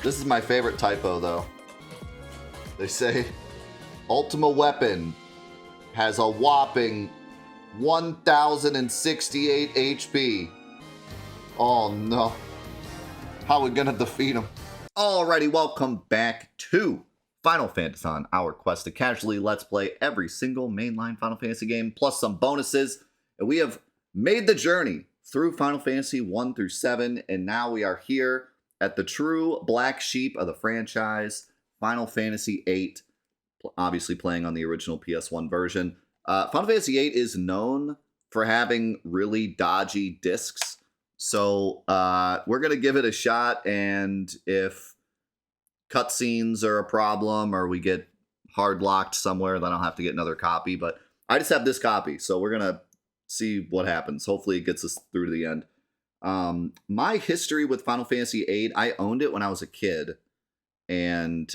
This is my favorite typo, though. They say Ultima Weapon has a whopping 1,068 HP. Oh no. How are we gonna defeat him? Alrighty, welcome back to Final Fantathon, our quest to casually let's play every single mainline Final Fantasy game, plus some bonuses. And we have made the journey through Final Fantasy 1 through 7, and now we are here at the true black sheep of the franchise, Final Fantasy VIII, obviously playing on the original PS1 version. Final Fantasy VIII is known for having really dodgy discs, so we're going to give it a shot, and if cutscenes are a problem or we get hard locked somewhere, then I'll have to get another copy, but I just have this copy, so we're going to see what happens. Hopefully it gets us through to the end. My history with Final Fantasy VIII, I owned it when I was a kid and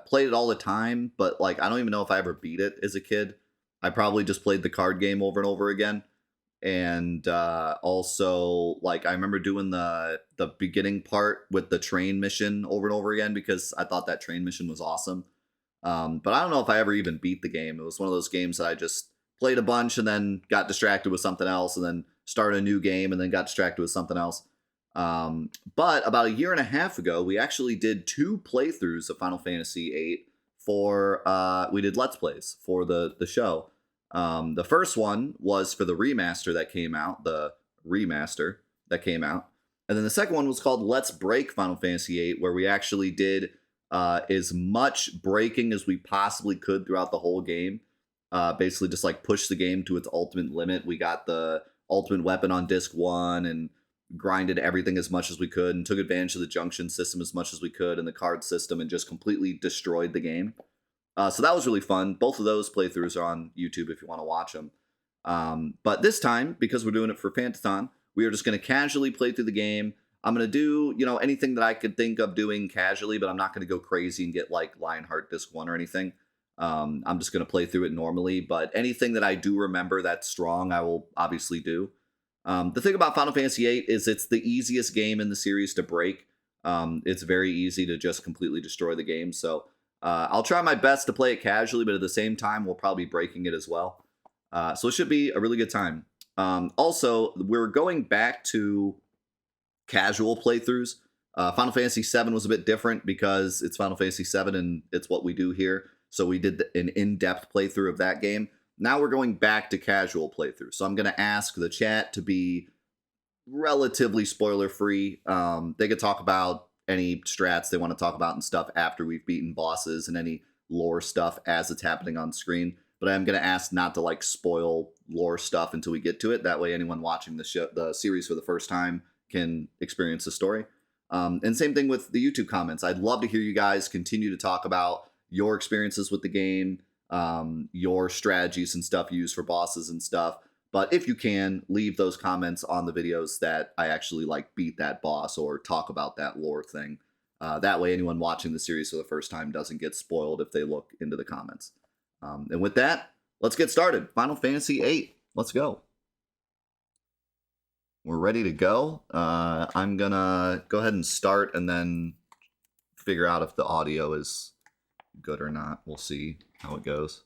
played it all the time, but like I don't even know if I ever beat it as a kid. I probably just played the card game over and over again. And also, like, I remember doing the beginning part with the train mission over and over again because I thought that train mission was awesome. But I don't know if I ever even beat the game. It was one of those games that I just played a bunch and then got distracted with something else and then started a new game and then got distracted with something else. But about a year and a half ago, we actually did 2 playthroughs of Final Fantasy VIII for, we did Let's Plays for the show. The first one was for the remaster that came out, And then the second one was called Let's Break Final Fantasy VIII, where we actually did as much breaking as we possibly could throughout the whole game. Basically just like push the game to its ultimate limit. We got the ultimate weapon on disc 1 and grinded everything as much as we could and took advantage of the Junction System as much as we could and the card system and just completely destroyed the game. So that was really fun. Both of those playthroughs are on YouTube if you want to watch them. But this time, because we're doing it for Fantathon, we are just going to casually play through the game. I'm going to do, anything that I could think of doing casually, but I'm not going to go crazy and get like Lionheart Disc 1 or anything. I'm just going to play through it normally, but anything that I do remember that's strong, I will obviously do. The thing about Final Fantasy VIII is it's the easiest game in the series to break. It's very easy to just completely destroy the game, so I'll try my best to play it casually, but at the same time, we'll probably be breaking it as well. So it should be a really good time. Also, we're going back to casual playthroughs. Final Fantasy VII was a bit different because it's Final Fantasy VII and it's what we do here. So we did an in-depth playthrough of that game. Now we're going back to casual playthrough. So I'm going to ask the chat to be relatively spoiler-free. They could talk about any strats they want to talk about and stuff after we've beaten bosses and any lore stuff as it's happening on screen. But I'm going to ask not to like spoil lore stuff until we get to it. That way anyone watching the series for the first time can experience the story. And same thing with the YouTube comments. I'd love to hear you guys continue to talk about your experiences with the game, your strategies and stuff you use for bosses and stuff. But if you can, leave those comments on the videos that I actually like beat that boss or talk about that lore thing. That way anyone watching the series for the first time doesn't get spoiled if they look into the comments. And with that, let's get started. Final Fantasy VIII. Let's go. We're ready to go. I'm going to go ahead and start and then figure out if the audio is good or not. We'll see how it goes.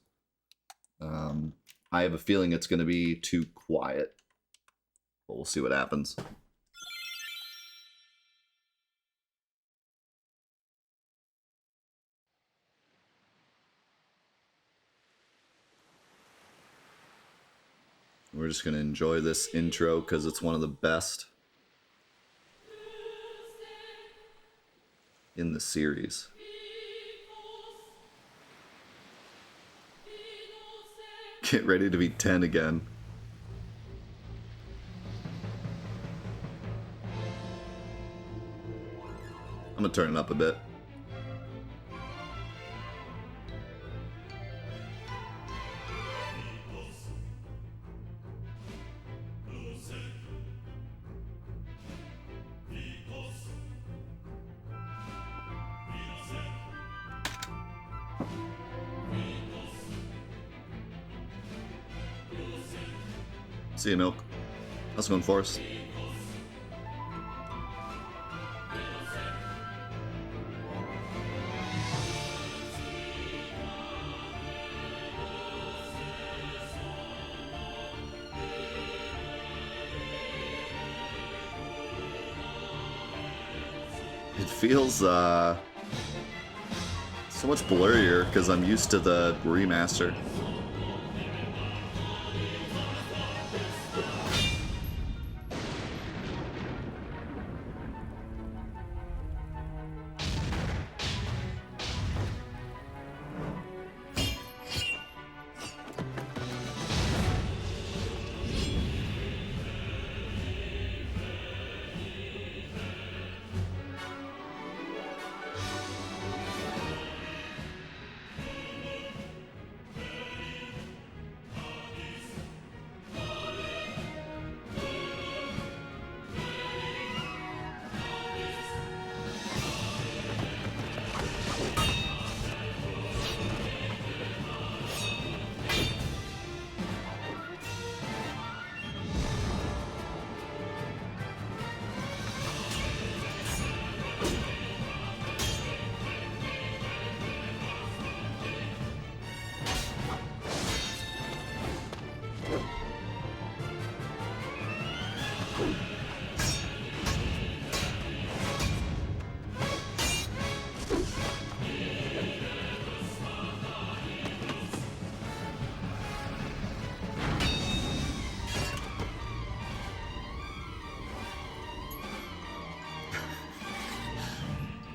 I have a feeling it's going to be too quiet, but we'll see what happens. We're just going to enjoy this intro because it's one of the best in the series. Get ready to be 10 again. I'm gonna turn it up a bit. See you, Milk. How's it going, Forrest? feels so much blurrier because I'm used to the remaster.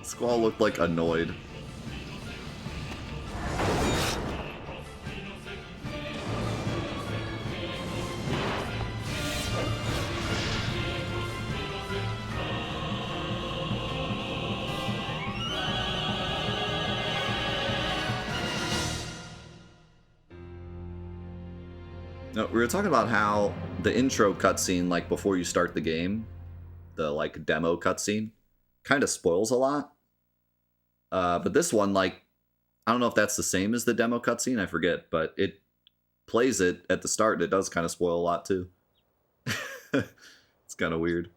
Squall looked like annoyed. No, we were talking about how the intro cutscene, like before you start the game, the like demo cutscene, kind of spoils a lot. But this one, like, I don't know if that's the same as the demo cutscene, I forget, but it plays it at the start and it does kind of spoil a lot too. It's kind of weird.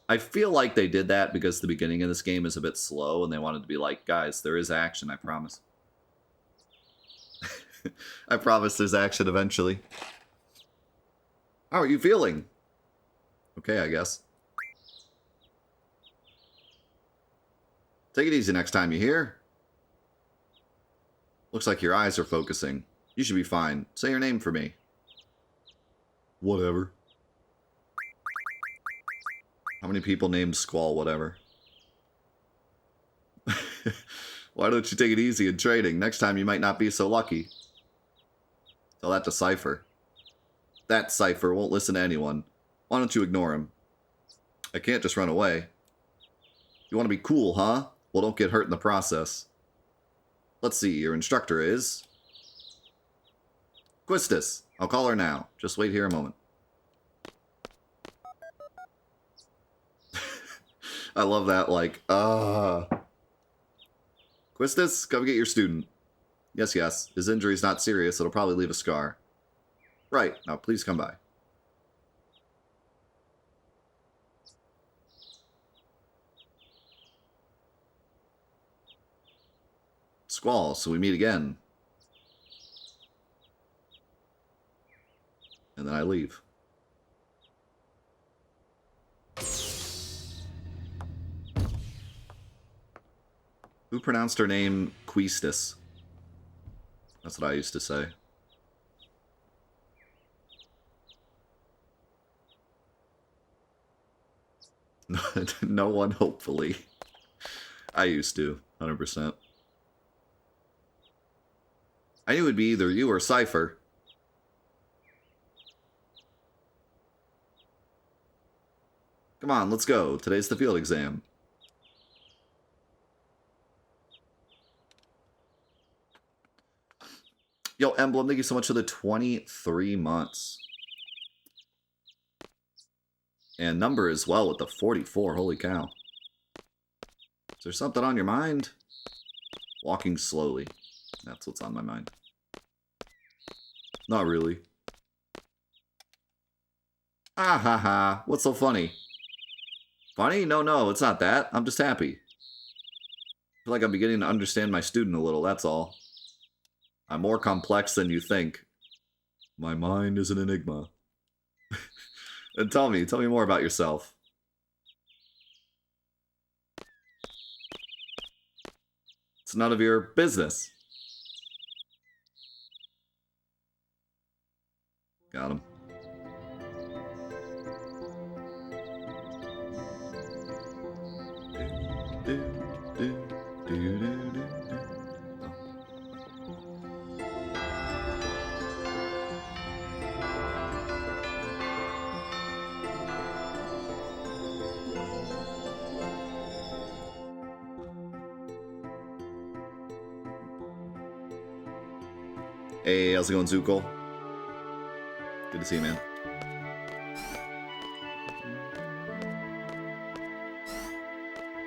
I feel like they did that because the beginning of this game is a bit slow and they wanted to be like, guys, there is action, I promise. I promise there's action eventually. How are you feeling? Okay, I guess. Take it easy next time, you hear? Looks like your eyes are focusing. You should be fine. Say your name for me. Whatever. How many people named Squall whatever? Why don't you take it easy in trading? Next time you might not be so lucky. Tell that to Cypher. That Cypher won't listen to anyone. Why don't you ignore him? I can't just run away. You want to be cool, huh? Well, don't get hurt in the process. Let's see, your instructor is... Quistis. I'll call her now. Just wait here a moment. I love that, like, Quistis, come get your student. Yes, yes. His injury's not serious. It'll probably leave a scar. Right. Now, please come by. Squall, so we meet again. And then I leave. Who pronounced her name Quistis? That's what I used to say. No one, hopefully. I used to, 100%. I knew it'd be either you or Cypher. Come on, let's go. Today's the field exam. Yo, Emblem, thank you so much for the 23 months. And number as well with the 44. Holy cow. Is there something on your mind? Walking slowly. That's what's on my mind. Not really. Ah ha ha. What's so funny? Funny? No, it's not that. I'm just happy. I feel like I'm beginning to understand my student a little, that's all. I'm more complex than you think. My mind is an enigma. And tell me more about yourself. It's none of your business. Got him. Hey, how's it going, Zuko? Good to see you, man.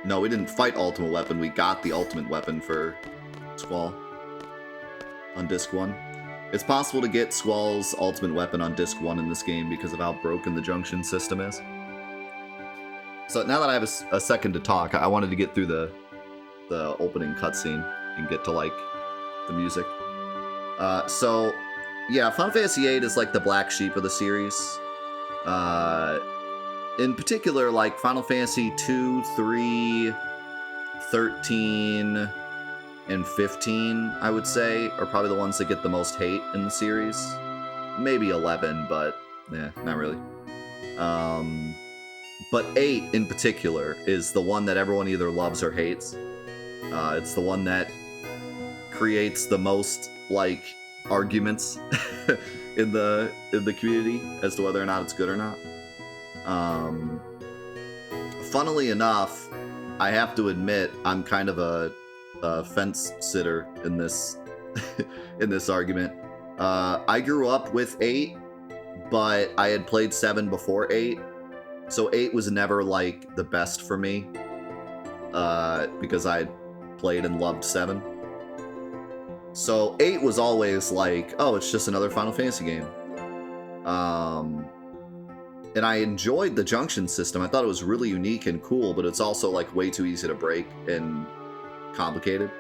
No, we didn't fight Ultimate Weapon. We got the Ultimate Weapon for Squall on Disc 1. It's possible to get Squall's Ultimate Weapon on Disc 1 in this game because of how broken the Junction System is. So now that I have a second to talk, I wanted to get through the opening cutscene and get to, like, the music. So, yeah, Final Fantasy VIII is like the black sheep of the series. In particular, like Final Fantasy 2, 3, 13, and 15, I would say, are probably the ones that get the most hate in the series. Maybe 11, but yeah, not really. But 8 in particular is the one that everyone either loves or hates. It's the one that creates the most, like, arguments in the community as to whether or not it's good or not. Funnily enough, I have to admit I'm kind of a fence sitter in this in this argument. I grew up with 8, but I had played 7 before 8, so 8 was never like the best for me because I played and loved 7. So 8 was always like, oh, it's just another Final Fantasy game. And I enjoyed the Junction System. I thought it was really unique and cool, but it's also like way too easy to break and complicated.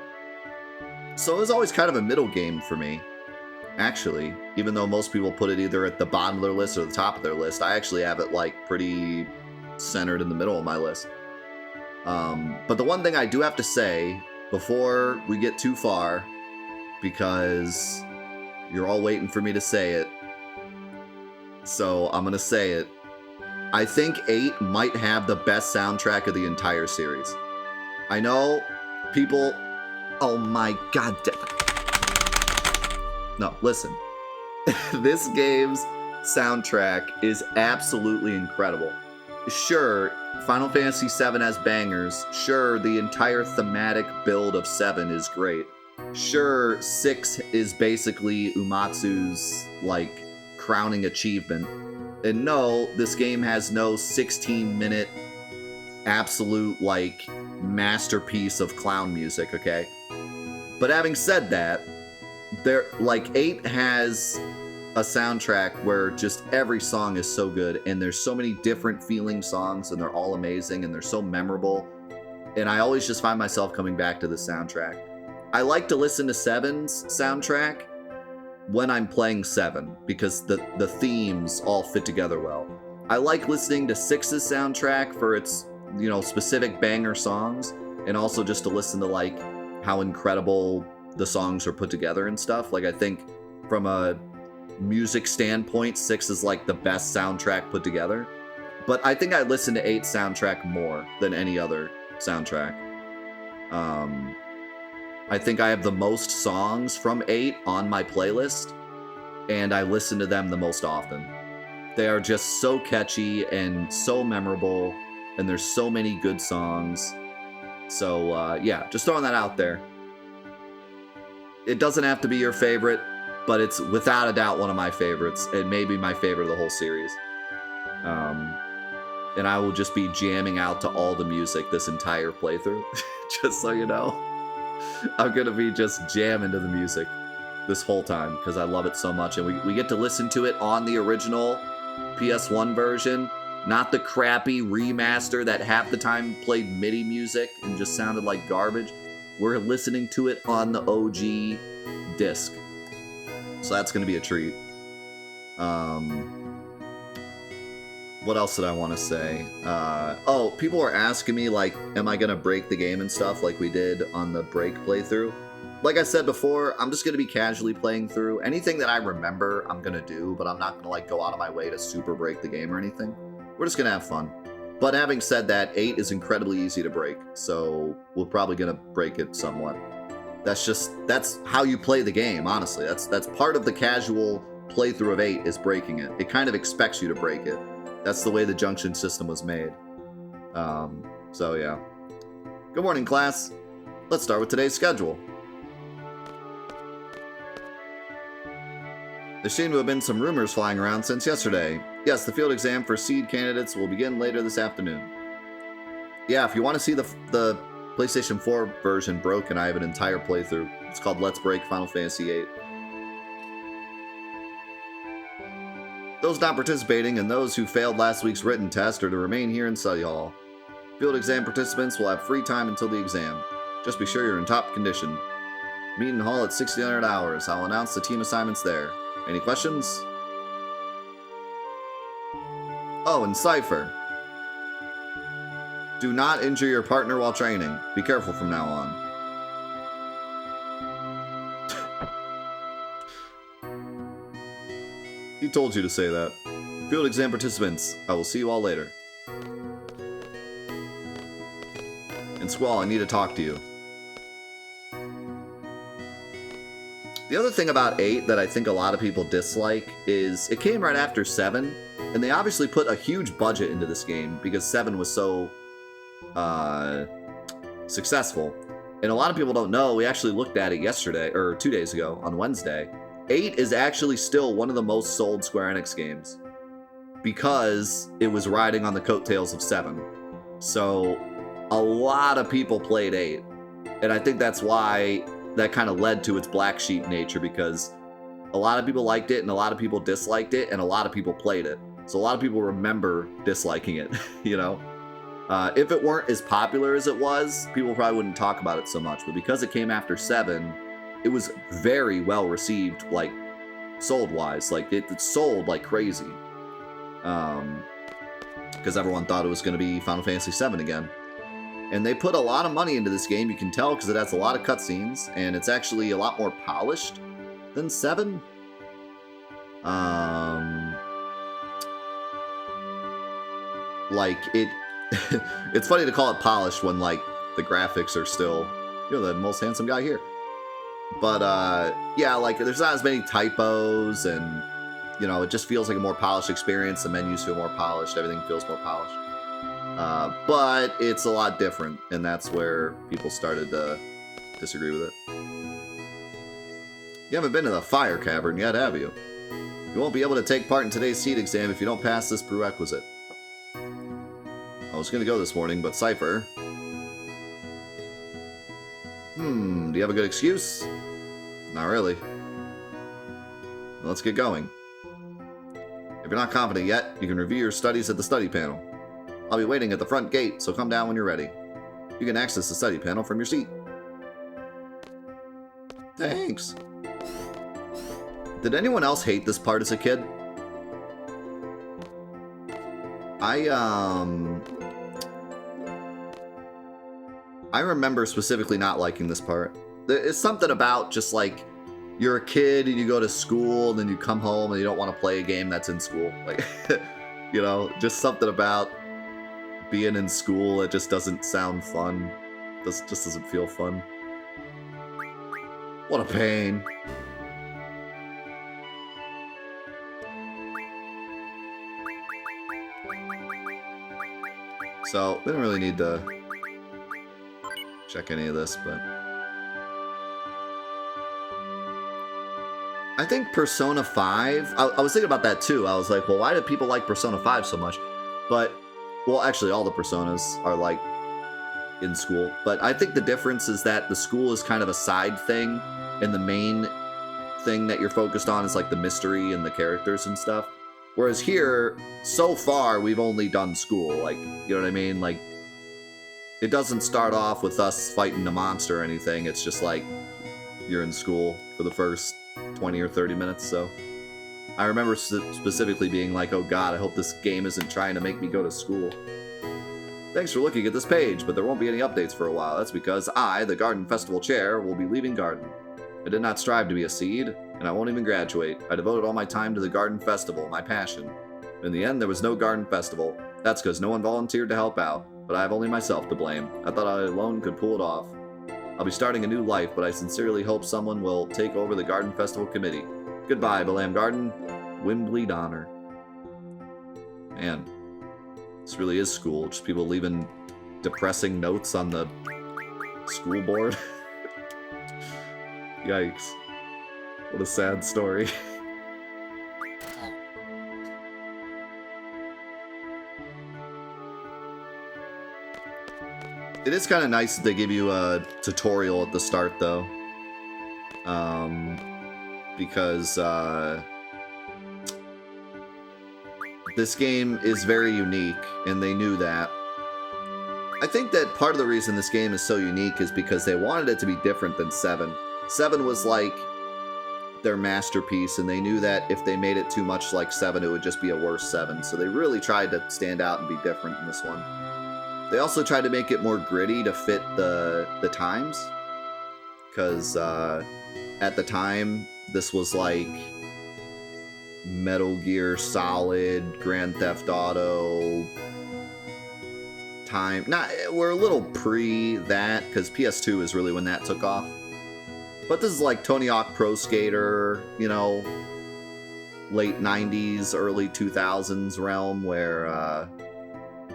So it was always kind of a middle game for me, actually. Even though most people put it either at the bottom of their list or the top of their list, I actually have it like pretty centered in the middle of my list. But the one thing I do have to say before we get too far, because you're all waiting for me to say it, so I'm gonna say it. I think 8 might have the best soundtrack of the entire series. I know people... Oh my god. No, listen. This game's soundtrack is absolutely incredible. Sure, Final Fantasy VII has bangers. Sure, the entire thematic build of 7 is great. Sure, 6 is basically Umatsu's, like, crowning achievement. And no, this game has no 16-minute absolute, like, masterpiece of clown music, okay? But having said that, there, like, 8 has a soundtrack where just every song is so good, and there's so many different feeling songs, and they're all amazing, and they're so memorable. And I always just find myself coming back to the soundtrack. I like to listen to 7's soundtrack when I'm playing 7, because the themes all fit together well. I like listening to 6's soundtrack for its, you know, specific banger songs, and also just to listen to, like, how incredible the songs are put together and stuff. Like, I think from a music standpoint, 6 is, like, the best soundtrack put together. But I think I listen to 8's soundtrack more than any other soundtrack. I think I have the most songs from 8 on my playlist, and I listen to them the most often. They are just so catchy and so memorable, and there's so many good songs. So, yeah, just throwing that out there. It doesn't have to be your favorite, but it's without a doubt one of my favorites, and maybe my favorite of the whole series. And I will just be jamming out to all the music this entire playthrough, just so you know. I'm gonna be just jamming to the music this whole time because I love it so much, and we get to listen to it on the original PS1 version, not the crappy remaster that half the time played MIDI music and just sounded like garbage. We're listening to it on the OG disc, so that's gonna be a treat. What else did I want to say? Oh, people were asking me, like, am I going to break the game and stuff like we did on the break playthrough? Like I said before, I'm just going to be casually playing through. Anything that I remember, I'm going to do, but I'm not going to, like, go out of my way to super break the game or anything. We're just going to have fun. But having said that, 8 is incredibly easy to break, so we're probably going to break it somewhat. That's how you play the game, honestly. That's part of the casual playthrough of 8 is breaking it. It kind of expects you to break it. That's the way the Junction System was made. So yeah. Good morning, class. Let's start with today's schedule. There seem to have been some rumors flying around since yesterday. Yes, the field exam for seed candidates will begin later this afternoon. Yeah, if you want to see the PlayStation 4 version broken, I have an entire playthrough. It's called Let's Break Final Fantasy VIII. Those not participating and those who failed last week's written test are to remain here in study hall. Field exam participants will have free time until the exam. Just be sure you're in top condition. Meet in hall at 1600 hours. I'll announce the team assignments there. Any questions? Oh, and Cypher. Do not injure your partner while training. Be careful from now on. He told you to say that. Field exam participants, I will see you all later. And Squall, I need to talk to you. The other thing about 8 that I think a lot of people dislike is it came right after 7, and they obviously put a huge budget into this game because 7 was so successful. And a lot of people don't know, we actually looked at it yesterday, or 2 days ago, on Wednesday. 8 is actually still one of the most sold Square Enix games because it was riding on the coattails of 7. So a lot of people played 8. And I think that's why that kind of led to its black sheep nature, because a lot of people liked it and a lot of people disliked it and a lot of people played it. So a lot of people remember disliking it, you know? If it weren't as popular as it was, people probably wouldn't talk about it so much. But because it came after 7, it was very well received, like, sold-wise. Like, it sold like crazy. Because everyone thought it was going to be Final Fantasy VII again. And they put a lot of money into this game, you can tell, because it has a lot of cutscenes, and it's actually a lot more polished than 7. Like, it's funny to call it polished when, like, the graphics are still, you're the most handsome guy here. But, yeah, like, there's not as many typos, and, you know, it just feels like a more polished experience. The menus feel more polished, everything feels more polished. But it's a lot different, and that's where people started to disagree with it. You haven't been to the fire cavern yet, have you? You won't be able to take part in today's seed exam if you don't pass this prerequisite. I was going to go this morning, but Cypher... do you have a good excuse? Not really. Let's get going. If you're not confident yet, you can review your studies at the study panel. I'll be waiting at the front gate, so come down when you're ready. You can access the study panel from your seat. Thanks. Did anyone else hate this part as a kid? I remember specifically not liking this part. It's something about just like, you're a kid and you go to school and then you come home and you don't want to play a game that's in school. Like, you know, just something about being in school, it just doesn't sound fun. Just doesn't feel fun. What a pain. So, we don't really need to check any of this, but... I think Persona 5... I was thinking about that too. I was like, well, why do people like Persona 5 so much? But, well, actually, all the Personas are, like, in school. But I think the difference is that the school is kind of a side thing, and the main thing that you're focused on is, like, the mystery and the characters and stuff. Whereas here, so far, we've only done school. Like, you know what I mean? Like, it doesn't start off with us fighting a monster or anything. It's just like, you're in school for the first 20 or 30 minutes, so. I remember specifically being like, oh god, I hope this game isn't trying to make me go to school. Thanks for looking at this page, but there won't be any updates for a while. That's because I, the Garden Festival Chair, will be leaving Garden. I did not strive to be a seed, and I won't even graduate. I devoted all my time to the Garden Festival, my passion. In the end, there was no Garden Festival. That's because no one volunteered to help out, but I have only myself to blame. I thought I alone could pull it off. I'll be starting a new life, but I sincerely hope someone will take over the Garden Festival Committee. Goodbye, Balam Garden. Wimbley Donner. Man, this really is school. Just people leaving depressing notes on the school board. Yikes. What a sad story. It is kind of nice that they give you a tutorial at the start, though. Because this game is very unique, and they knew that. I think that part of the reason this game is so unique is because they wanted it to be different than 7. 7 was like their masterpiece, and they knew that if they made it too much like 7, it would just be a worse 7. So they really tried to stand out and be different in this one. They also tried to make it more gritty to fit the times. Because at the time, this was like Metal Gear Solid, Grand Theft Auto time. We're a little pre that, because PS2 is really when that took off. But this is like Tony Hawk Pro Skater, you know, late 90s, early 2000s realm where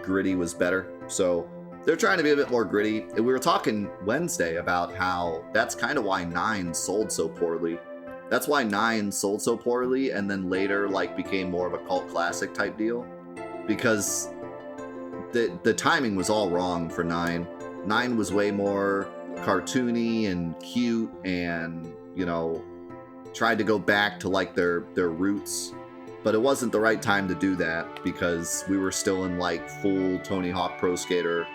gritty was better. So they're trying to be a bit more gritty. We were talking Wednesday about how that's kind of why 9 sold so poorly. That's why 9 sold so poorly, and then later like became more of a cult classic type deal, because the timing was all wrong for 9. 9 was way more cartoony and cute, and you know, tried to go back to like their roots, but it wasn't the right time to do that because we were still in like full Tony Hawk Pro Skater,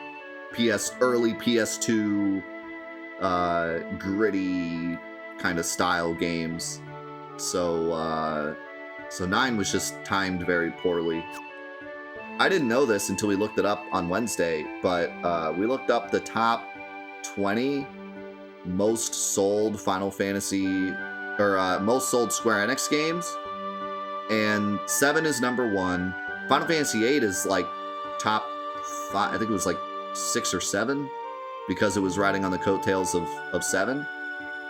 early PS2 gritty kind of style games. So 9 was just timed very poorly. I didn't know this until we looked it up on Wednesday, but we looked up the top 20 most sold Final Fantasy, or most sold Square Enix games, and 7 is number 1. Final Fantasy VIII is like top 5, I think it was like 6 or 7, because it was riding on the coattails of 7.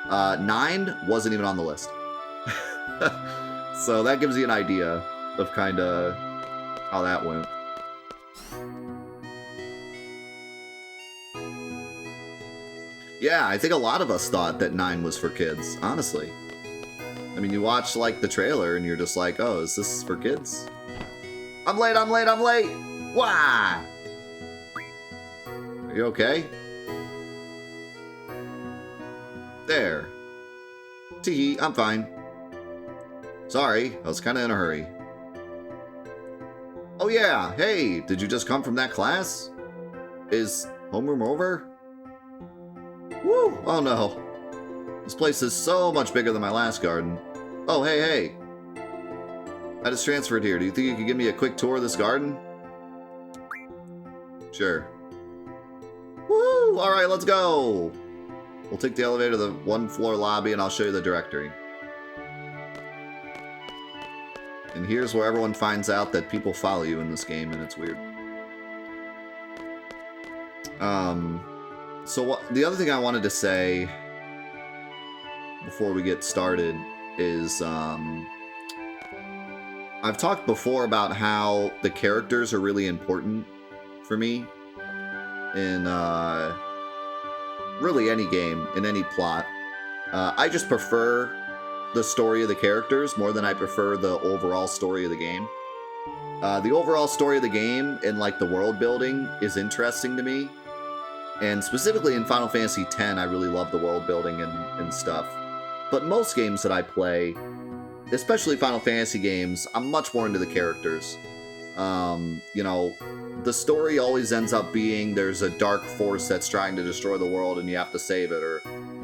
9 wasn't even on the list. So that gives you an idea of kind of how that went. Yeah, I think a lot of us thought that 9 was for kids, honestly. I mean, you watch like the trailer and you're just like, oh, is this for kids? I'm late, I'm late, I'm late! Why? Are you okay? There. Tee, I'm fine. Sorry, I was kind of in a hurry. Oh yeah, hey, did you just come from that class? Is homeroom over? Woo! Oh no. This place is so much bigger than my last garden. Oh, hey. I just transferred here. Do you think you could give me a quick tour of this garden? Sure. Woo! Alright, let's go! We'll take the elevator to the 1-floor lobby and I'll show you the directory. And here's where everyone finds out that people follow you in this game, and it's weird. So the other thing I wanted to say before we get started is I've talked before about how the characters are really important for me in really any game, in any plot. I just prefer the story of the characters more than I prefer the overall story of the game. The overall story of the game and like the world building is interesting to me. And specifically in Final Fantasy X, I really love the world building and stuff. But most games that I play, especially Final Fantasy games, I'm much more into the characters. You know, the story always ends up being there's a dark force that's trying to destroy the world and you have to save it, or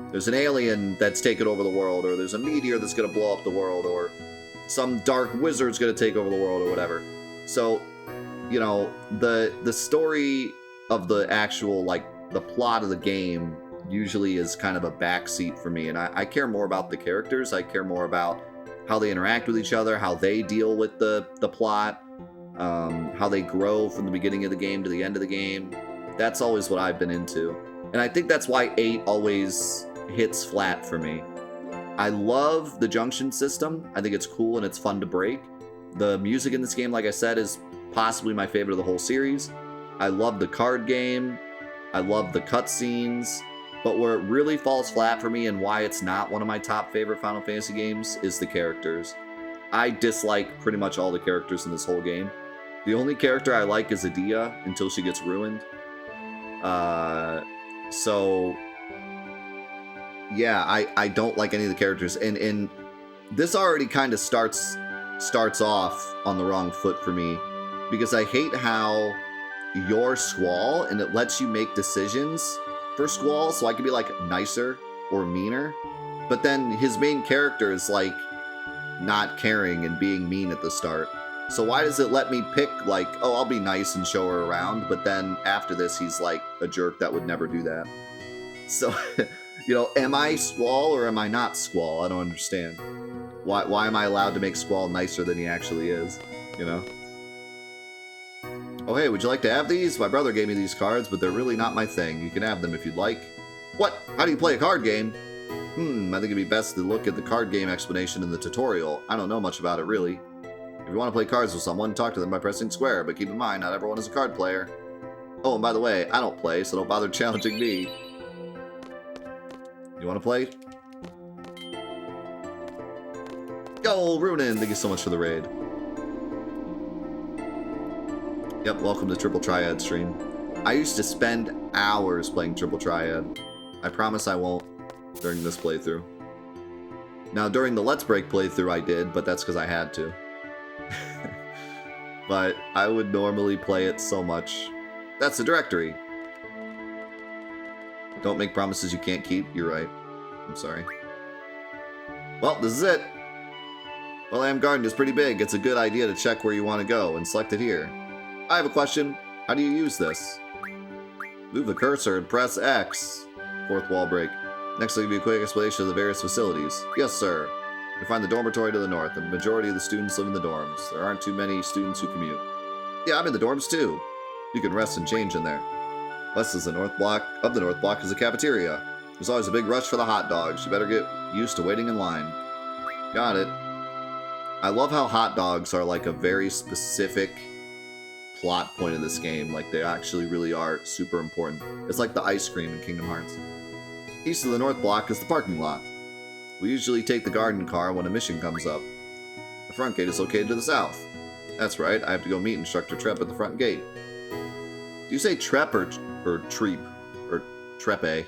there's an alien that's taken over the world, or there's a meteor that's going to blow up the world, or some dark wizard's gonna take over the world or whatever. So, you know, the story of the actual, like, the plot of the game usually is kind of a backseat for me, and I care more about the characters. I care more about how they interact with each other, how they deal with the plot, how they grow from the beginning of the game to the end of the game. That's always what I've been into. And I think that's why 8 always hits flat for me. I love the Junction System. I think it's cool and it's fun to break. The music in this game, like I said, is possibly my favorite of the whole series. I love the card game. I love the cutscenes. But where it really falls flat for me and why it's not one of my top favorite Final Fantasy games is the characters. I dislike pretty much all the characters in this whole game. The only character I like is Adia until she gets ruined. So yeah, I don't like any of the characters, and this already kind of starts off on the wrong foot for me, because I hate how you're Squall and it lets you make decisions for Squall, so I can be like nicer or meaner, but then his main character is like not caring and being mean at the start. So why does it let me pick, like, oh, I'll be nice and show her around, but then after this he's like a jerk that would never do that? So you know, am I Squall or am I not Squall? I don't understand. Why am I allowed to make Squall nicer than he actually is, you know? Oh, hey, would you like to have these? My brother gave me these cards, but they're really not my thing. You can have them if you'd like. What? How do you play a card game? I think it'd be best to look at the card game explanation in the tutorial. I don't know much about it, really. If you want to play cards with someone, talk to them by pressing square, but keep in mind, not everyone is a card player. Oh, and by the way, I don't play, so don't bother challenging me. You want to play? Yo, Runin, thank you so much for the raid. Yep, welcome to Triple Triad stream. I used to spend hours playing Triple Triad. I promise I won't during this playthrough. Now, during the Let's Break playthrough I did, but that's because I had to. But I would normally play it so much. That's the directory. Don't make promises you can't keep. You're right. I'm sorry. Well, this is it. Well, Garden is pretty big. It's a good idea to check where you want to go and select it here. I have a question. How do you use this? Move the cursor and press X. Fourth wall break. Next, I'll give you a quick explanation of the various facilities. Yes, sir. You find the dormitory to the north. The majority of the students live in the dorms. There aren't too many students who commute. Yeah, I'm in the dorms too. You can rest and change in there. West is the north block. Of the north block is the cafeteria. There's always a big rush for the hot dogs. You better get used to waiting in line. Got it. I love how hot dogs are like a very specific plot point of this game. Like, they actually really are super important. It's like the ice cream in Kingdom Hearts. East of the north block is the parking lot. We usually take the garden car when a mission comes up. The front gate is located to the south. That's right, I have to go meet Instructor Trep at the front gate. Do you say Trep or Treep? Or Trepe?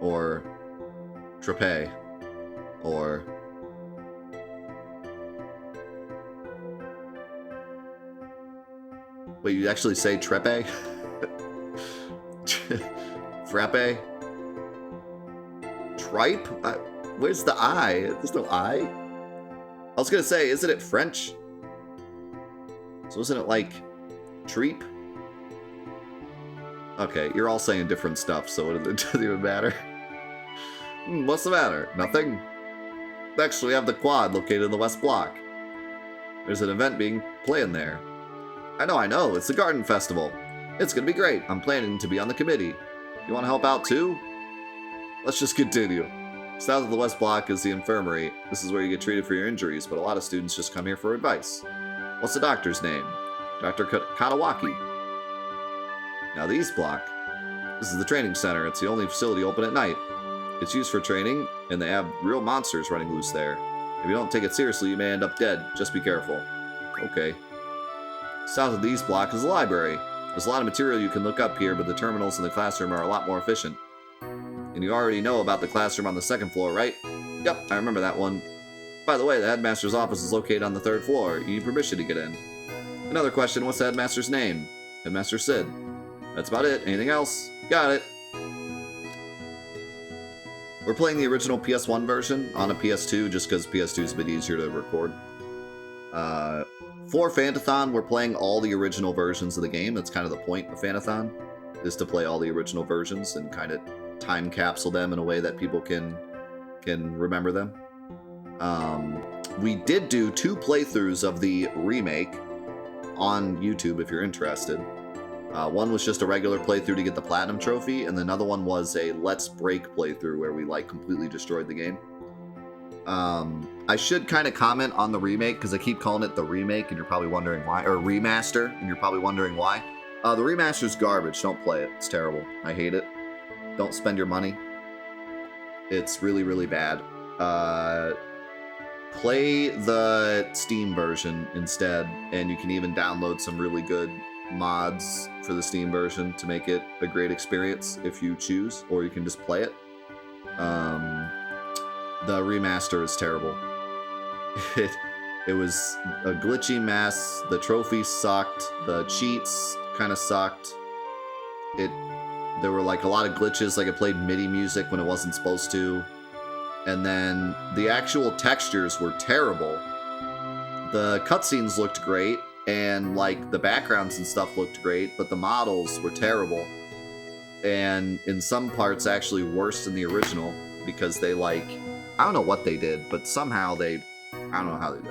Or Trepe? Or... Wait, you actually say Trepe? Frappe? Tripe? Where's the I? There's no I. I was gonna say, isn't it French? So isn't it like Treep? Okay, you're all saying different stuff, so it doesn't even matter. What's the matter? Nothing? Next, we have the quad located in the west block. There's an event being planned there. I know, it's the Garden Festival. It's gonna be great. I'm planning to be on the committee. You want to help out too? Let's just continue. South of the west block is the Infirmary. This is where you get treated for your injuries, but a lot of students just come here for advice. What's the doctor's name? Dr. Katawaki. Now the east block. This is the training center. It's the only facility open at night. It's used for training, and they have real monsters running loose there. If you don't take it seriously, you may end up dead. Just be careful. Okay. South of the east block is the library. There's a lot of material you can look up here, but the terminals in the classroom are a lot more efficient. And you already know about the classroom on the second floor, right? Yep, I remember that one. By the way, the headmaster's office is located on the third floor. You need permission to get in. Another question, what's the headmaster's name? Headmaster Sid. That's about it. Anything else? Got it. We're playing the original PS1 version on a PS2 just because PS2 is a bit easier to record. For Fantathon, we're playing all the original versions of the game. That's kind of the point of Fantathon, is to play all the original versions and kind of time capsule them in a way that people can remember them. We did do 2 playthroughs of the remake on YouTube if you're interested. One was just a regular playthrough to get the Platinum Trophy, and another one was a Let's Break playthrough where we like completely destroyed the game. I should kind of comment on the remake because I keep calling it the remake and you're probably wondering why, or remaster, and you're probably wondering why. The remaster's garbage. Don't play it. It's terrible. I hate it. Don't spend your money. It's really, really bad. Play the Steam version instead, and you can even download some really good mods for the Steam version to make it a great experience if you choose, or you can just play it. The remaster is terrible. It was a glitchy mess. The trophies sucked. The cheats kind of sucked. There were like a lot of glitches, like it played MIDI music when it wasn't supposed to. And then the actual textures were terrible. The cutscenes looked great, and like the backgrounds and stuff looked great, but the models were terrible. And in some parts actually worse than the original, because they like, I don't know what they did, but somehow I don't know how they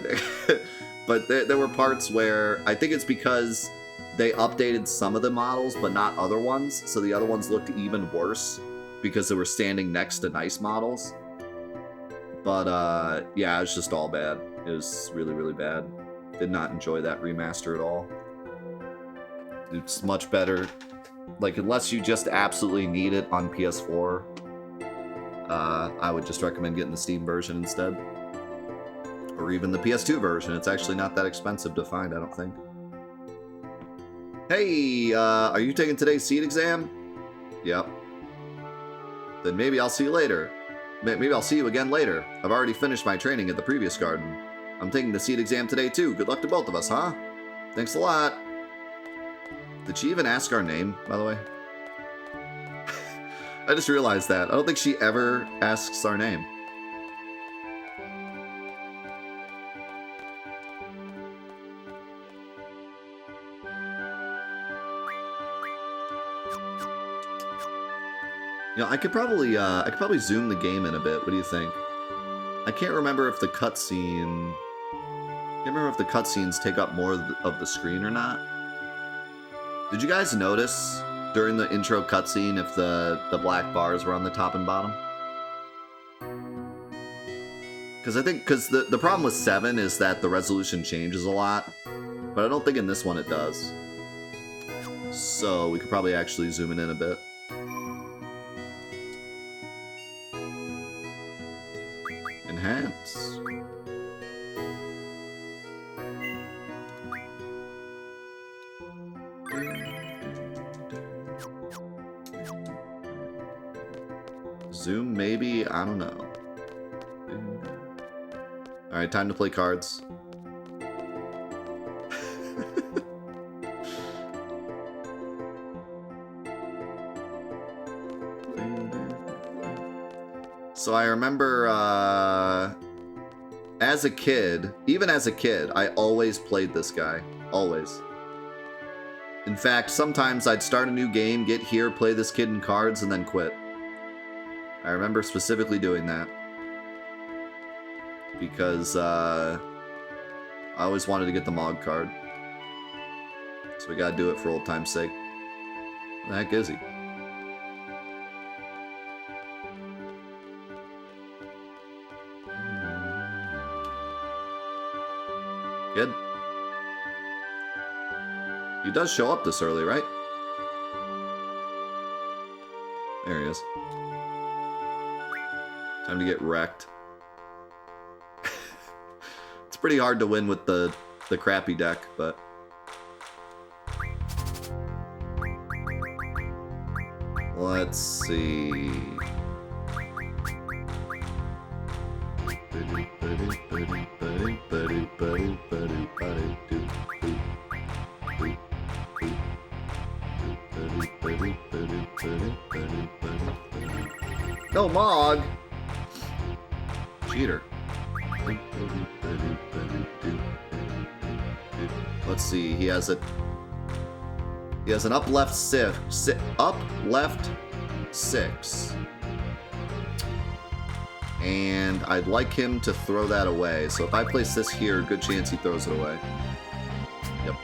did it. But there were parts where, I think it's because they updated some of the models, but not other ones, so the other ones looked even worse because they were standing next to nice models. But yeah, it was just all bad. It was really, really bad. Did not enjoy that remaster at all. It's much better. Like, unless you just absolutely need it on PS4, I would just recommend getting the Steam version instead. Or even the PS2 version. It's actually not that expensive to find, I don't think. Hey, are you taking today's seed exam? Yep. Then maybe I'll see you later. Maybe I'll see you again later. I've already finished my training at the previous garden. I'm taking the seed exam today too. Good luck to both of us, huh? Thanks a lot. Did she even ask our name, by the way? I just realized that. I don't think she ever asks our name. You know, I could probably zoom the game in a bit. What do you think? I can't remember if the cutscene. I can't remember if the cutscenes take up more of the screen or not. Did you guys notice during the intro cutscene if the black bars were on the top and bottom? Because the problem with 7 is that the resolution changes a lot, but I don't think in this one it does. So we could probably actually zoom it in a bit. Enhance. Zoom, maybe? I don't know. Alright, time to play cards. So I remember, as a kid, even as a kid, I always played this guy. Always. In fact, sometimes I'd start a new game, get here, play this kid in cards, and then quit. I remember specifically doing that. Because, I always wanted to get the Mog card. So we gotta do it for old time's sake. What the heck is he? Kid? He does show up this early, right? There he is. Time to get wrecked. It's pretty hard to win with the crappy deck, but... Let's see... No, Mog! Cheater. Let's see, he has an up left up left 6. And I'd like him to throw that away. So if I place this here, good chance he throws it away. Yep.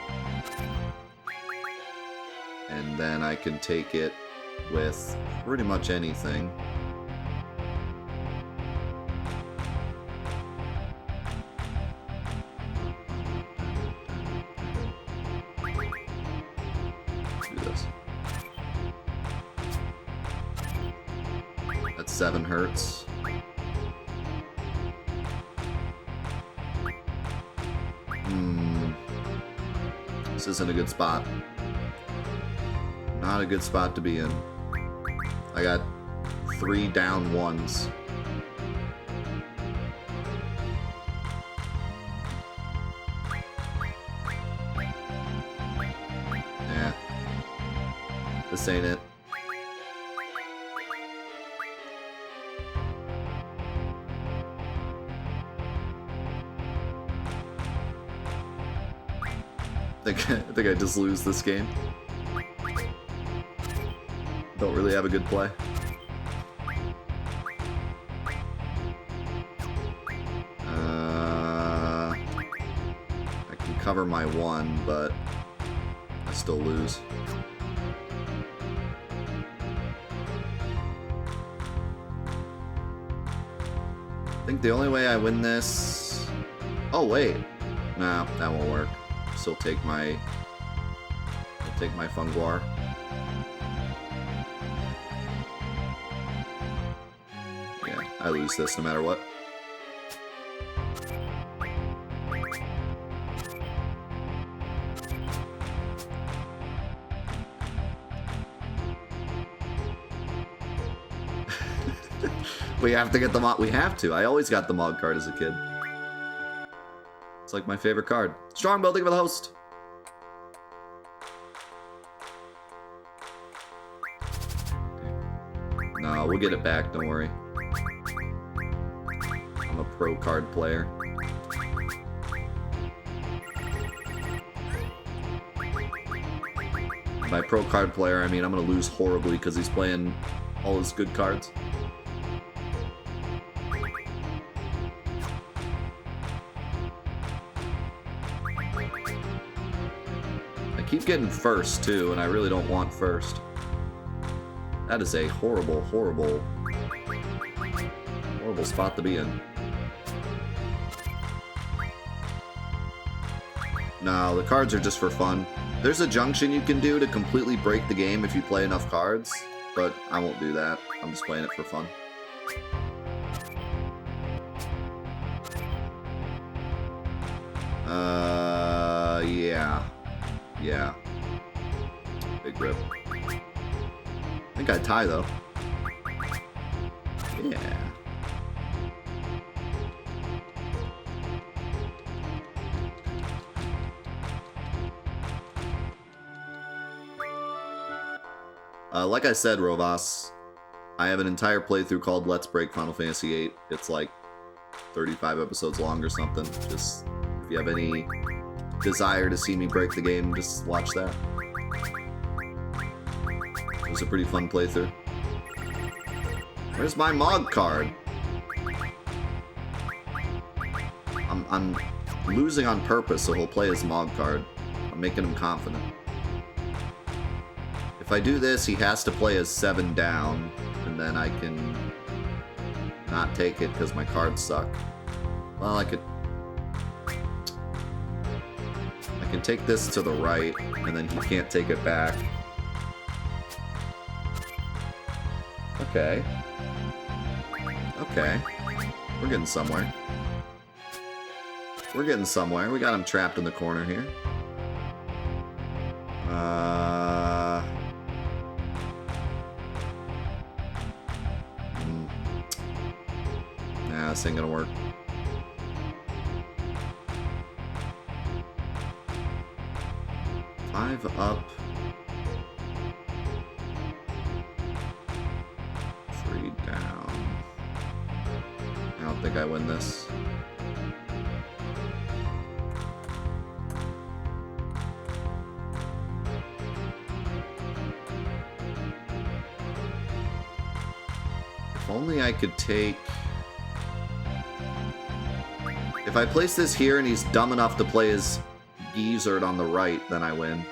And then I can take it with pretty much anything. Let's do this. That's 7 hertz. This isn't a good spot. Not a good spot to be in. I got 3 down 1s. Yeah. This ain't it. I think I just lose this game. Don't really have a good play. I can cover my 1, but I still lose. I think the only way I win this... Oh, wait. Nah, that won't work. Still take my... I'll take my Funguar. Yeah, I lose this no matter what. We have to get the Mog. We have to. I always got the Mog card as a kid. It's like my favorite card. Strong building for the host. No, we'll get it back. Don't worry. I'm a pro card player. By pro card player, I mean I'm gonna lose horribly because he's playing all his good cards. Keep getting first, too, and I really don't want first. That is a horrible, horrible, horrible spot to be in. No, the cards are just for fun. There's a junction you can do to completely break the game if you play enough cards, but I won't do that. I'm just playing it for fun. Yeah. Yeah. Big rip. I think I tie, though. Yeah. Like I said, Rovas, I have an entire playthrough called Let's Break Final Fantasy VIII. It's like 35 episodes long or something. Just, if you have any desire to see me break the game, just watch that. It was a pretty fun playthrough. Where's my Mog card? I'm losing on purpose, so he'll play his Mog card. I'm making him confident. If I do this, he has to play his 7 down, and then I can not take it because my cards suck. Well, I can take this to the right, and then he can't take it back. Okay. Okay. We're getting somewhere. We're getting somewhere. We got him trapped in the corner here. Nah, this ain't gonna work. Five up. 3 down. I win this. If only I could take... If I place this here and he's dumb enough to play his Gizzard on the right, then I win.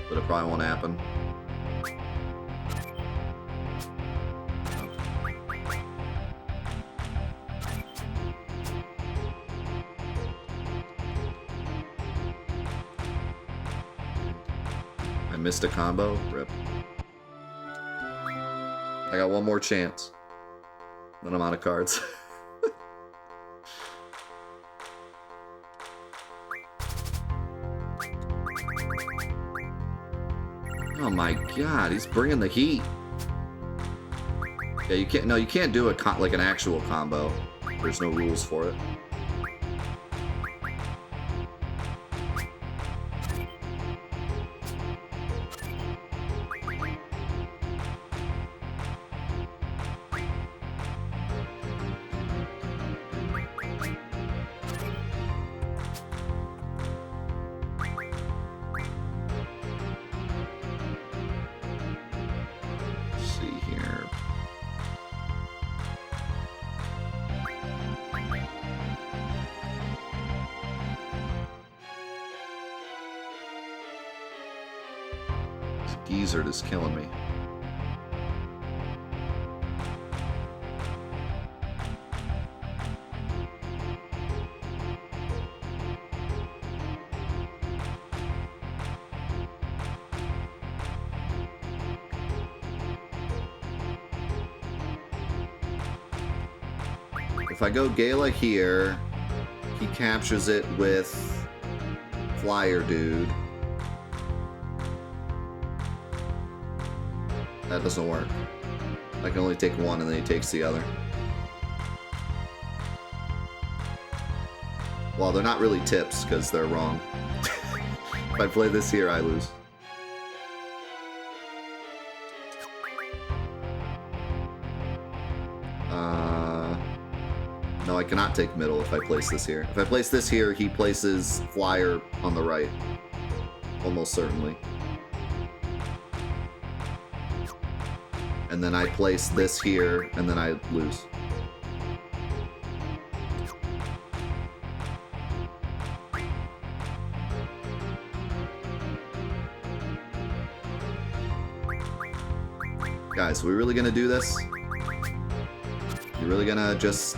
But it probably won't happen. I missed a combo? Rip. I got one more chance. Then I'm out of cards. Oh my god, he's bringing the heat. Yeah, you can't. No, you can't do like an actual combo. There's no rules for it. Gizzard is killing me. If I go Gala here, he captures it with Flyer Dude. That doesn't work. I can only take one and then he takes the other. Well, they're not really tips because they're wrong. If I play this here, I lose. No, I cannot take middle if I place this here. If I place this here, he places Flyer on the right. Almost certainly. And then I place this here, and then I lose. Guys, are we really gonna do this? You're really gonna just...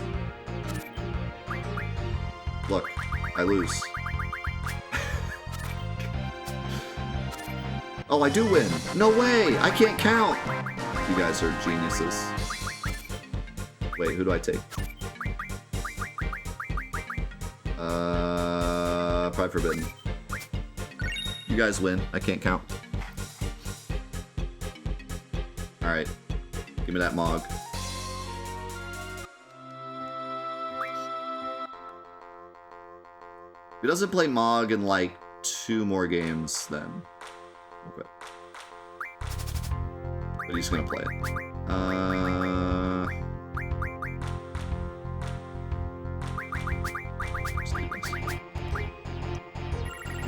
Look, I lose. Oh, I do win! No way! I can't count! You guys are geniuses. Wait, who do I take? Probably Forbidden. You guys win. I can't count. Alright. Give me that Mog. He doesn't play Mog in like 2 more games then. Okay. But he's gonna play it.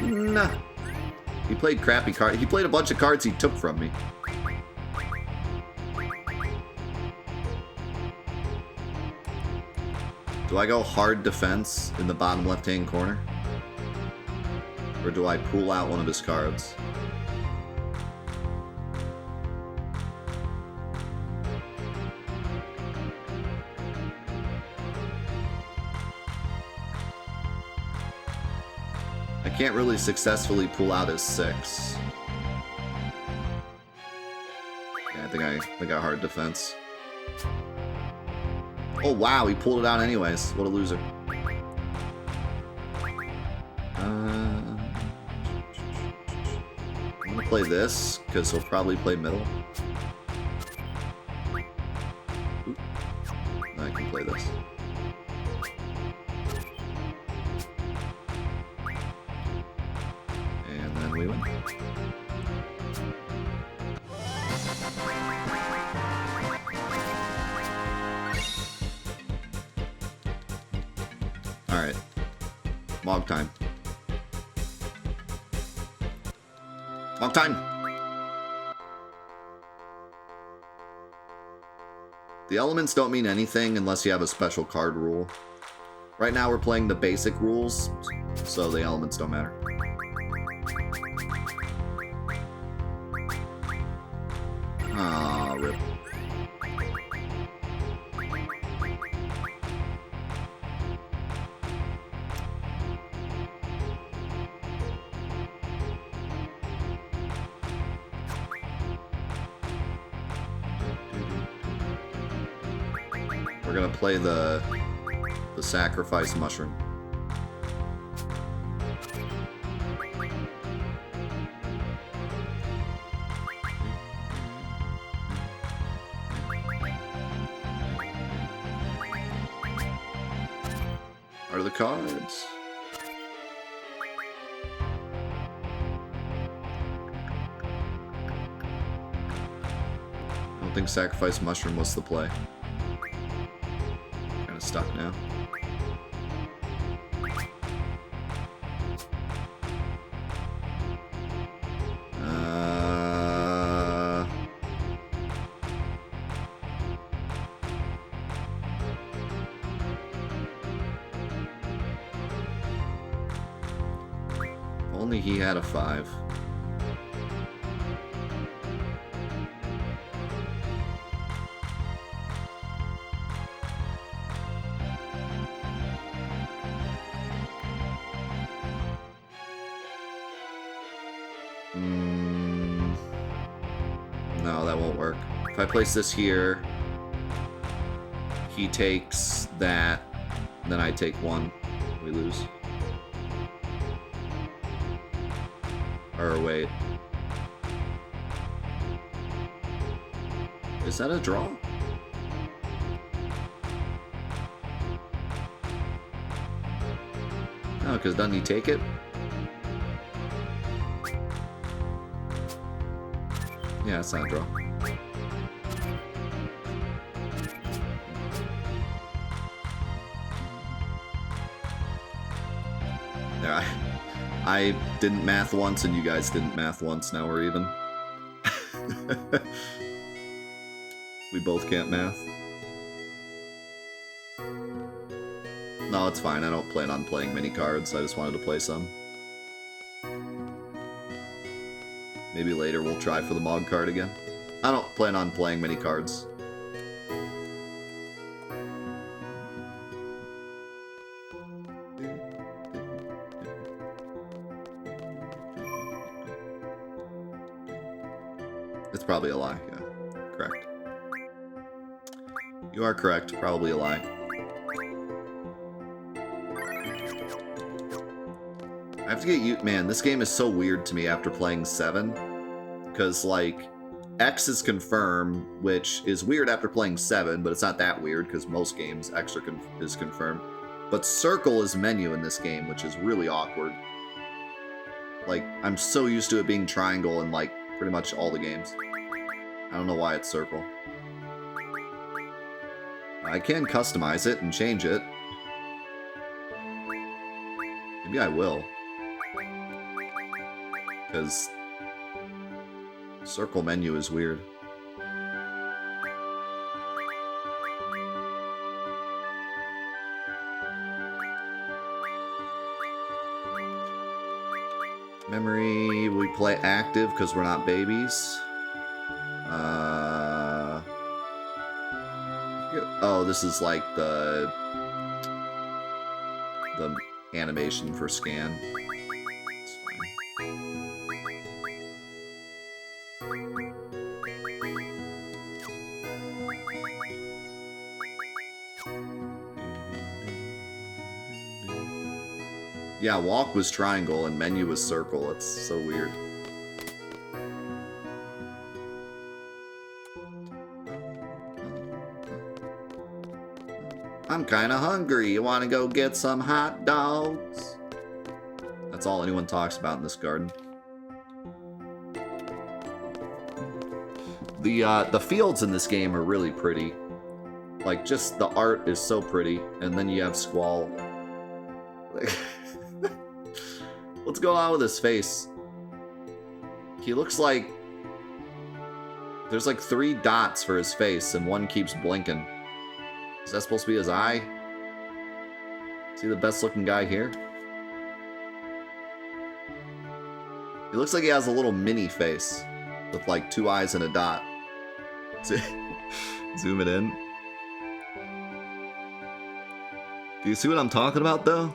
Nah. He played crappy cards. He played a bunch of cards he took from me. Do I go hard defense in the bottom left-hand corner? Or do I pull out one of his cards? I can't really successfully pull out his 6. Yeah, I think I hard defense. Oh wow, he pulled it out anyways. What a loser. I'm gonna play this, because he'll probably play middle. Oop. I can play this. And then we win. Alright. Mog time. Mog time! The elements don't mean anything unless you have a special card rule. Right now we're playing the basic rules, so the elements don't matter. Ah, rip. We're gonna play the sacrifice mushroom. Are the cards? I don't think sacrifice mushroom was the play. Kind of stuck now. Only he had a 5. No, that won't work. If I place this here, he takes that, then I take 1. We lose. Or wait. Is that a draw? No, because doesn't he take it? Yeah, it's not a draw. Yeah, I didn't math once, and you guys didn't math once. Now we're even. We both can't math. No, it's fine. I don't plan on playing many cards. I just wanted to play some. Maybe later we'll try for the Mog card again. I don't plan on playing many cards. It's probably a lie, yeah. Correct. You are correct, probably a lie. I have to get you... Man, this game is so weird to me after playing 7. Because, like, X is confirmed, which is weird after playing 7, but it's not that weird, because most games X is confirmed. But circle is menu in this game, which is really awkward. Like, I'm so used to it being triangle in, like, pretty much all the games. I don't know why it's circle. I can customize it and change it. Maybe I will. Because circle menu is weird. Memory, we play active because we're not babies. Oh, this is like the animation for scan. It's fine. Yeah, walk was triangle and menu was circle. It's so weird. I'm kinda hungry. You wanna go get some hot dogs? That's all anyone talks about in this garden. The fields in this game are really pretty. Like, just the art is so pretty. And then you have Squall Like, what's going on with his face? He looks like there's like 3 dots for his face and one keeps blinking. Is that supposed to be his eye? Is he the best looking guy here? He looks like he has a little mini face with like 2 eyes and a dot. Zoom it in. Do you see what I'm talking about though?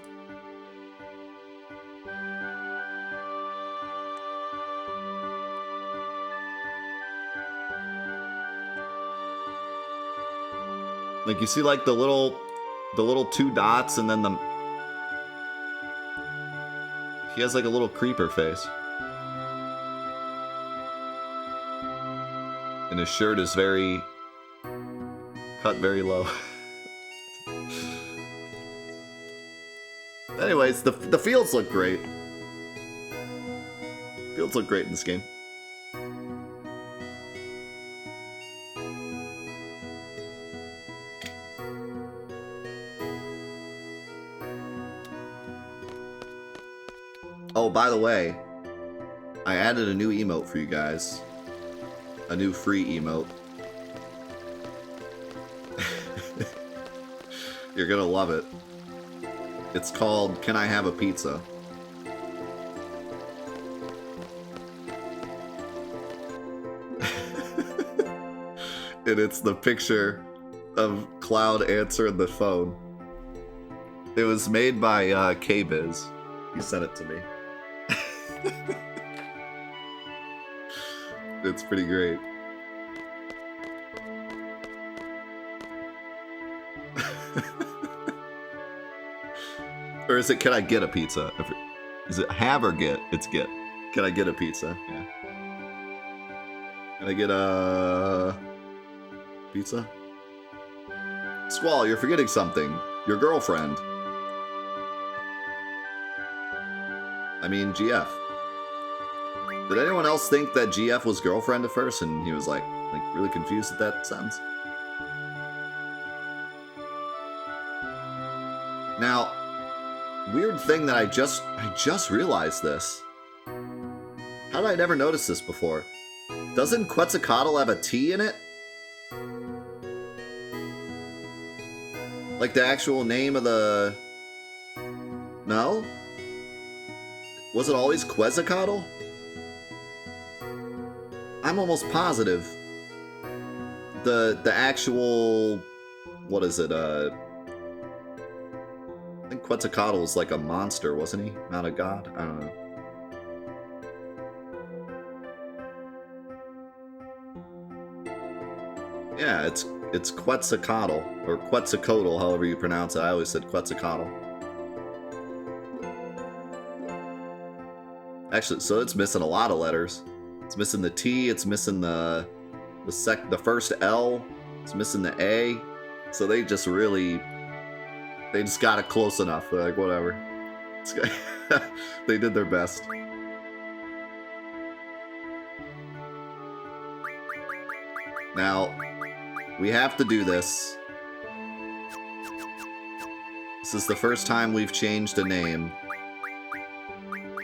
Like you see like the little 2 dots and then he has like a little creeper face. And his shirt is cut very low. Anyways, the fields look great. Fields look great in this game. Oh, by the way, I added a new emote for you guys. A new free emote. You're gonna love it. It's called, "Can I Have a Pizza?" And it's the picture of Cloud answering the phone. It was made by K-Biz. He sent it to me. It's pretty great. Or is it, "Can I get a pizza?" Is it have or get? It's get. Can I get a pizza? Yeah. Can I get a pizza? Squall, you're forgetting something. Your girlfriend. I mean, GF. Did anyone else think that GF was girlfriend at first and he was like really confused at that sentence? Now, weird thing that I just realized this. How did I never notice this before? Doesn't Quetzalcoatl have a T in it? Like the actual name of the... No? Was it always Quetzalcoatl? I'm almost positive. The actual... What is it? I think Quetzalcoatl was like a monster, wasn't he? Not a god? I don't know. Yeah, it's Quetzalcoatl, or Quetzalcoatl, however you pronounce it. I always said Quetzalcoatl. Actually, so it's missing a lot of letters. It's missing the T, it's missing the first L, it's missing the A. So they just got it close enough. They're like, whatever. They did their best. Now, we have to do this. This is the first time we've changed a name.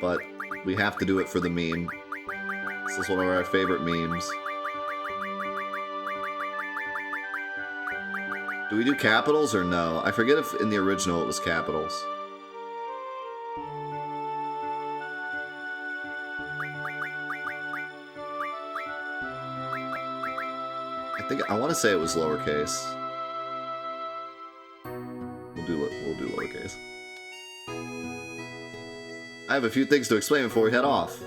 But we have to do it for the meme. This is one of our favorite memes. Do we do capitals or no? I forget if in the original it was capitals. I want to say it was lowercase. We'll do lowercase. I have a few things to explain before we head off.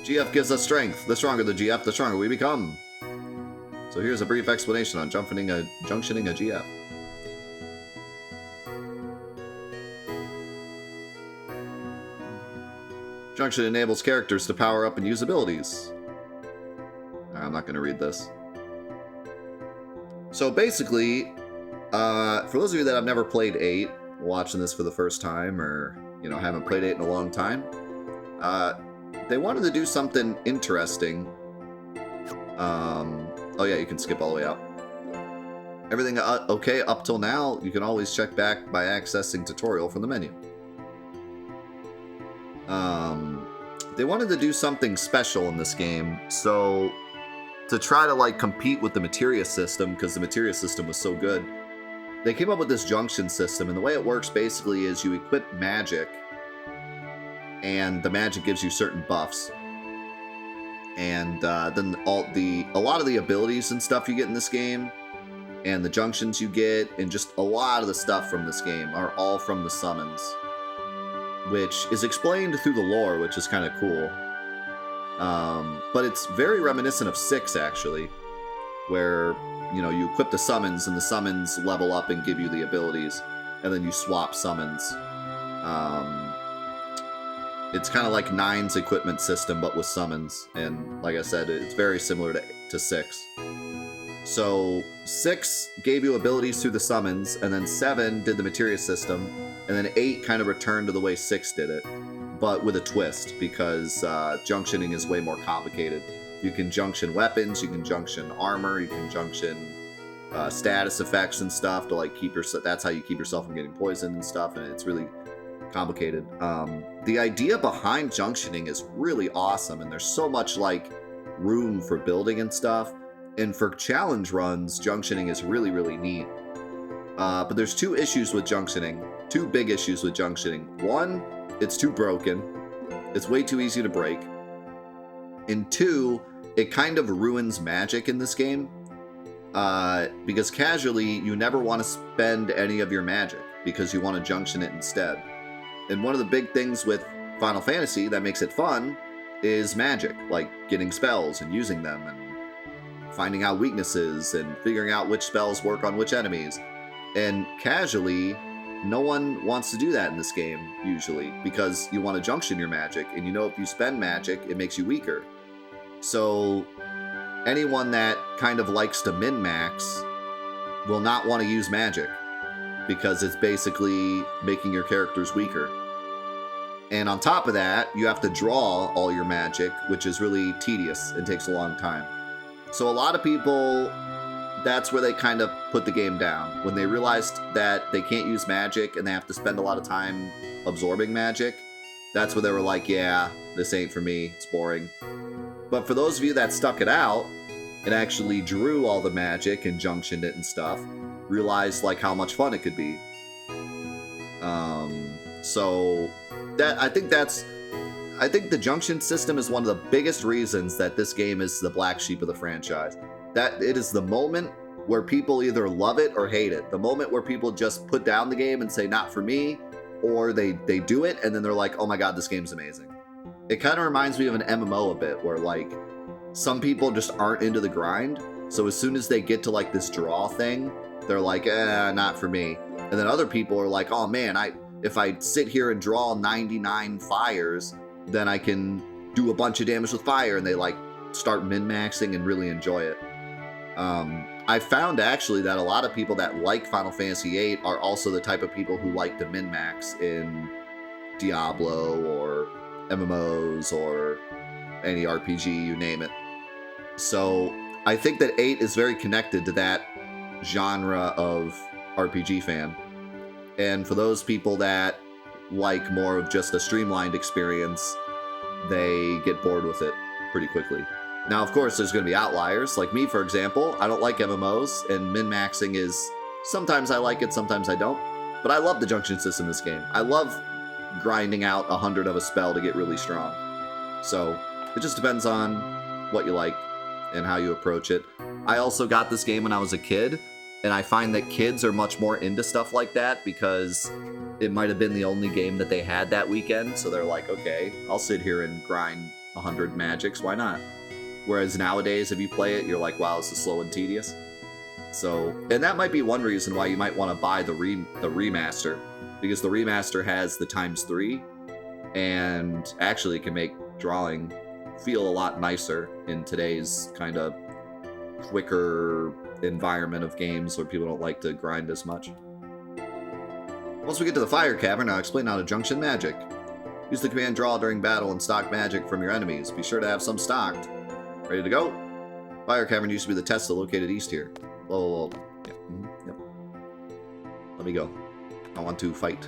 GF gives us strength. The stronger the GF, the stronger we become. So here's a brief explanation on junctioning a GF. Junction enables characters to power up and use abilities. I'm not going to read this. So basically, for those of you that have never played 8, watching this for the first time, or haven't played 8 in a long time, they wanted to do something interesting. Oh yeah, you can skip all the way out. Everything okay up till now. You can always check back by accessing tutorial from the menu. They wanted to do something special in this game, so to try to like compete with the materia system, because the materia system was so good, they came up with this junction system, and the way it works basically is you equip magic, and the magic gives you certain buffs, and then a lot of the abilities and stuff you get in this game, and the junctions you get, and just a lot of the stuff from this game are all from the summons, which is explained through the lore, which is kind of cool. But it's very reminiscent of 6, actually, where, you know, you equip the summons, and the summons level up and give you the abilities, and then you swap summons. It's kind of like 9's equipment system, but with summons, and like I said, it's very similar to 6. So 6 gave you abilities through the summons, and then 7 did the materia system, and then 8 kind of returned to the way 6 did it, but with a twist, because junctioning is way more complicated. You can junction weapons, you can junction armor, you can junction status effects and stuff to like keep yourself. That's how you keep yourself from getting poisoned and stuff, and it's really complicated. The idea behind junctioning is really awesome, and there's so much like room for building and stuff. And for challenge runs, junctioning is really, really neat. But there's 2 issues with junctioning. 2 big issues with junctioning. One, it's too broken. It's way too easy to break. And 2, it kind of ruins magic in this game. Because casually, you never want to spend any of your magic, because you want to junction it instead. And one of the big things with Final Fantasy that makes it fun is magic, like getting spells and using them, and finding out weaknesses and figuring out which spells work on which enemies. And casually, no one wants to do that in this game, usually, because you want to junction your magic, and you know if you spend magic, it makes you weaker. So anyone that kind of likes to min-max will not want to use magic, because it's basically making your characters weaker. And on top of that, you have to draw all your magic, which is really tedious and takes a long time. So a lot of people, that's where they kind of put the game down. When they realized that they can't use magic and they have to spend a lot of time absorbing magic, that's where they were like, yeah, this ain't for me, it's boring. But for those of you that stuck it out and actually drew all the magic and junctioned it and stuff, realized like how much fun it could be. So that I think the junction system is one of the biggest reasons that this game is the black sheep of the franchise. That it is the moment where people either love it or hate it. The moment where people just put down the game and say, not for me, or they do it and then they're like, oh my god, this game's amazing. It kind of reminds me of an MMO a bit, where like some people just aren't into the grind. So as soon as they get to like this draw thing, they're like, not for me. And then other people are like, oh man, if I sit here and draw 99 fires, then I can do a bunch of damage with fire, and they like start min-maxing and really enjoy it. I found actually that a lot of people that like Final Fantasy VIII are also the type of people who like to min-max in Diablo or MMOs or any RPG, you name it. So I think that 8 is very connected to that genre of RPG fan. And for those people that like more of just a streamlined experience, they get bored with it pretty quickly. Now, of course, there's going to be outliers. Like me, for example, I don't like MMOs, and min-maxing is... Sometimes I like it, sometimes I don't. But I love the junction system in this game. I love grinding out 100 of a spell to get really strong. So, it just depends on what you like and how you approach it. I also got this game when I was a kid, and I find that kids are much more into stuff like that because it might have been the only game that they had that weekend, so they're like, okay, I'll sit here and grind 100 magics, why not? Whereas nowadays, if you play it, you're like, wow, this is slow and tedious. So, and that might be one reason why you might want to buy the remaster, because the remaster has the ×3, and actually can make drawing feel a lot nicer in today's kind of quicker environment of games where people don't like to grind as much. Once we get to the Fire Cavern, I'll explain how to Junction Magic. Use the command draw during battle and stock magic from your enemies. Be sure to have some stocked. Ready to go? Fire Cavern used to be the Tesla located east here. Whoa. Yeah, Yep. Let me go. I want to fight.